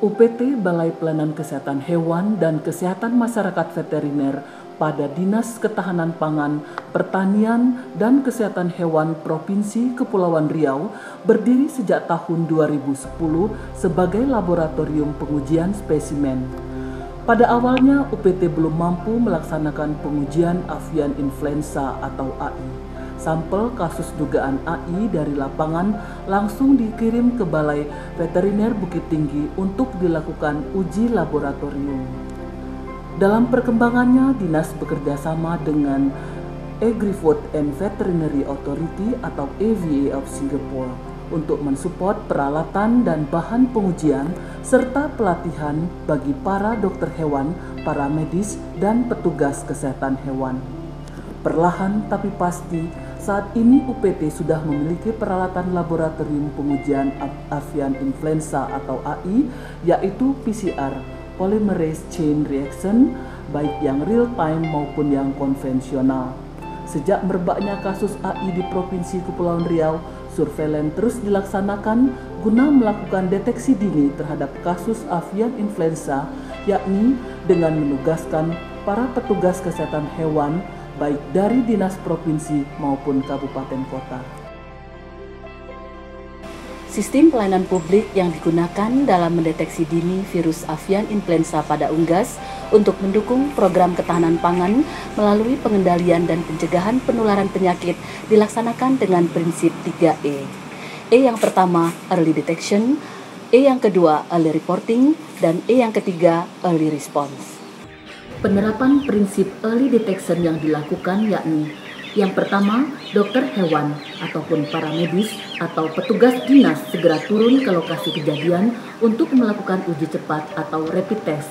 UPT Balai Pelayanan Kesehatan Hewan dan Kesehatan Masyarakat Veteriner pada Dinas Ketahanan Pangan, Pertanian, dan Kesehatan Hewan Provinsi Kepulauan Riau berdiri sejak tahun 2010 sebagai laboratorium pengujian spesimen. Pada awalnya, UPT belum mampu melaksanakan pengujian avian influenza atau AI. Sampel kasus dugaan AI dari lapangan langsung dikirim ke Balai Veteriner Bukit Tinggi untuk dilakukan uji laboratorium. Dalam perkembangannya, dinas bekerja sama dengan Agri-Food and Veterinary Authority atau AVA of Singapore untuk mensupport peralatan dan bahan pengujian serta pelatihan bagi para dokter hewan, para medis, dan petugas kesehatan hewan. Perlahan tapi pasti, saat ini UPT sudah memiliki peralatan laboratorium pengujian avian influenza atau AI, yaitu PCR, Polymerase Chain Reaction, baik yang real time maupun yang konvensional. Sejak merebaknya kasus AI di Provinsi Kepulauan Riau, surveilan terus dilaksanakan guna melakukan deteksi dini terhadap kasus avian influenza, yakni dengan menugaskan para petugas kesehatan hewan baik dari dinas provinsi maupun kabupaten kota. Sistem pelayanan publik yang digunakan dalam mendeteksi dini virus avian influenza pada unggas untuk mendukung program ketahanan pangan melalui pengendalian dan pencegahan penularan penyakit dilaksanakan dengan prinsip 3E. E yang pertama, early detection, E yang kedua, early reporting, dan E yang ketiga, early response. Penerapan prinsip early detection yang dilakukan yakni yang pertama, dokter hewan ataupun para medis atau petugas dinas segera turun ke lokasi kejadian untuk melakukan uji cepat atau rapid test.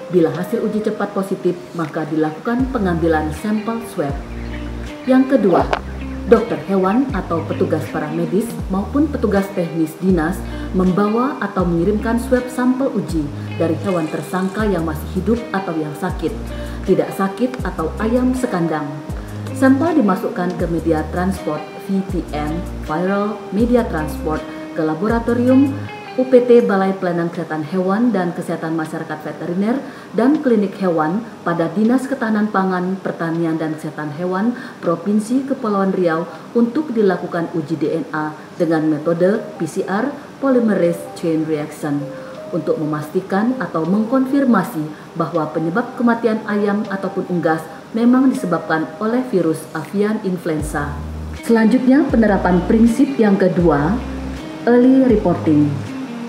Bila hasil uji cepat positif, maka dilakukan pengambilan sampel swab. Yang kedua, dokter hewan atau petugas paramedis maupun petugas teknis dinas membawa atau mengirimkan swab sampel uji dari hewan tersangka yang masih hidup atau yang sakit, tidak sakit atau ayam sekandang. Sampel dimasukkan ke media transport VTM, viral media transport, ke laboratorium UPT Balai Pelayanan Kesehatan Hewan dan Kesehatan Masyarakat Veteriner dan Klinik Hewan pada Dinas Ketahanan Pangan, Pertanian, dan Kesehatan Hewan Provinsi Kepulauan Riau untuk dilakukan uji DNA dengan metode PCR Polymerase Chain Reaction untuk memastikan atau mengkonfirmasi bahwa penyebab kematian ayam ataupun unggas memang disebabkan oleh virus avian influenza. Selanjutnya, penerapan prinsip yang kedua, early reporting.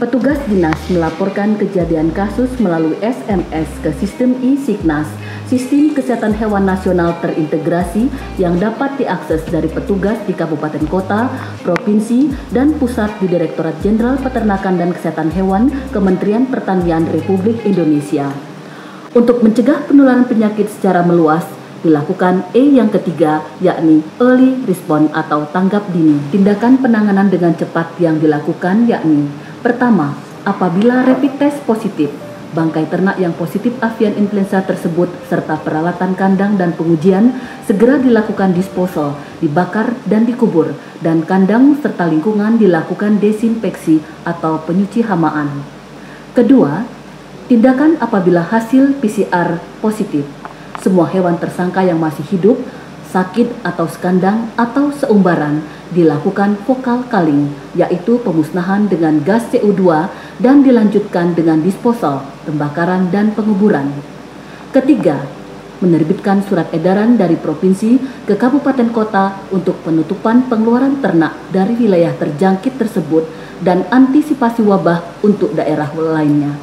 Petugas dinas melaporkan kejadian kasus melalui SMS ke sistem e-Signas, Sistem Kesehatan Hewan Nasional Terintegrasi yang dapat diakses dari petugas di kabupaten kota, provinsi, dan pusat di Direktorat Jenderal Peternakan dan Kesehatan Hewan Kementerian Pertanian Republik Indonesia. Untuk mencegah penularan penyakit secara meluas, dilakukan E yang ketiga, yakni early response atau tanggap dini. Tindakan penanganan dengan cepat yang dilakukan yakni pertama, apabila rapid test positif, bangkai ternak yang positif avian influenza tersebut serta peralatan kandang dan pengujian segera dilakukan disposal, dibakar dan dikubur, dan kandang serta lingkungan dilakukan desinfeksi atau penyuci hamaan. Kedua, tindakan apabila hasil PCR positif, semua hewan tersangka yang masih hidup, sakit atau sekandang atau seumbaran dilakukan vokal culling, yaitu pemusnahan dengan gas CO2 dan dilanjutkan dengan disposal, pembakaran dan penguburan. Ketiga, menerbitkan surat edaran dari provinsi ke kabupaten kota untuk penutupan pengeluaran ternak dari wilayah terjangkit tersebut dan antisipasi wabah untuk daerah lainnya.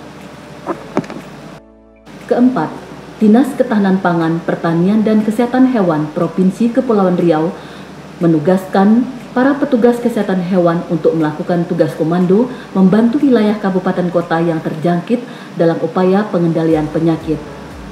Keempat, Dinas Ketahanan Pangan, Pertanian, dan Kesehatan Hewan Provinsi Kepulauan Riau menugaskan para petugas kesehatan hewan untuk melakukan tugas komando membantu wilayah kabupaten kota yang terjangkit dalam upaya pengendalian penyakit.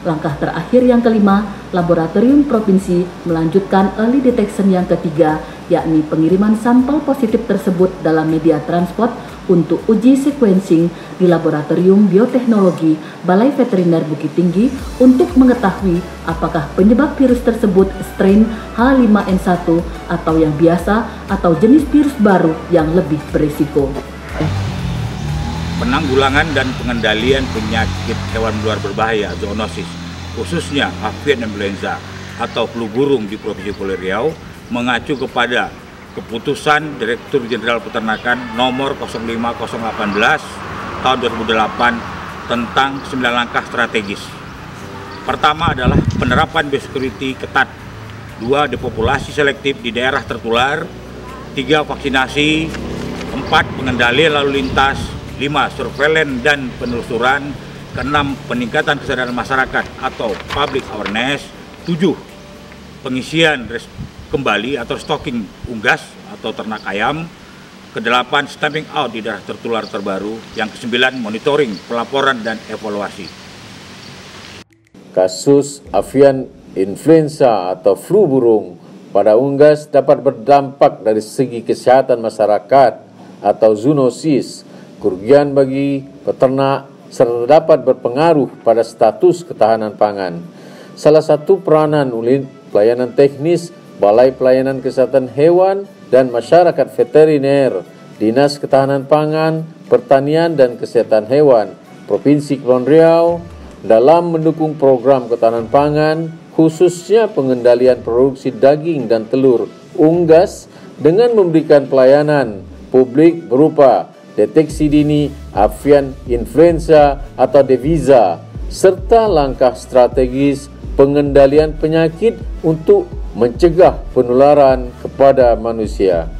Langkah terakhir yang kelima, laboratorium provinsi melanjutkan early detection yang ketiga, yakni pengiriman sampel positif tersebut dalam media transport untuk uji sequencing di Laboratorium Bioteknologi Balai Veteriner Bukit Tinggi untuk mengetahui apakah penyebab virus tersebut strain H5N1 atau yang biasa atau jenis virus baru yang lebih berisiko. penanggulangan dan pengendalian penyakit hewan menular berbahaya zoonosis, khususnya avian influenza atau flu burung di Provinsi Kepulauan Riau, mengacu kepada Keputusan Direktur Jenderal Peternakan nomor 05018 tahun 2008 tentang 9 langkah strategis. Pertama adalah penerapan biosecurity ketat, 2. Depopulasi selektif di daerah tertular, 3. Vaksinasi, 4. Pengendalian lalu lintas, 5. Surveillance dan penelusuran, 6. Peningkatan kesadaran masyarakat atau public awareness, 7. Pengisian kembali atau stocking unggas atau ternak ayam, ke-8 stamping out di daerah tertular terbaru, yang ke-9 monitoring, pelaporan dan evaluasi. Kasus avian influenza atau flu burung pada unggas dapat berdampak dari segi kesehatan masyarakat atau zoonosis, kerugian bagi peternak, serta dapat berpengaruh pada status ketahanan pangan. Salah satu peranan unit pelayanan teknis Balai Pelayanan Kesehatan Hewan dan Masyarakat Veteriner, Dinas Ketahanan Pangan, Pertanian dan Kesehatan Hewan, Provinsi Kepulauan Riau dalam mendukung program ketahanan pangan, khususnya pengendalian produksi daging dan telur unggas dengan memberikan pelayanan publik berupa deteksi dini avian influenza atau devisa, serta langkah strategis pengendalian penyakit untuk mencegah penularan kepada manusia.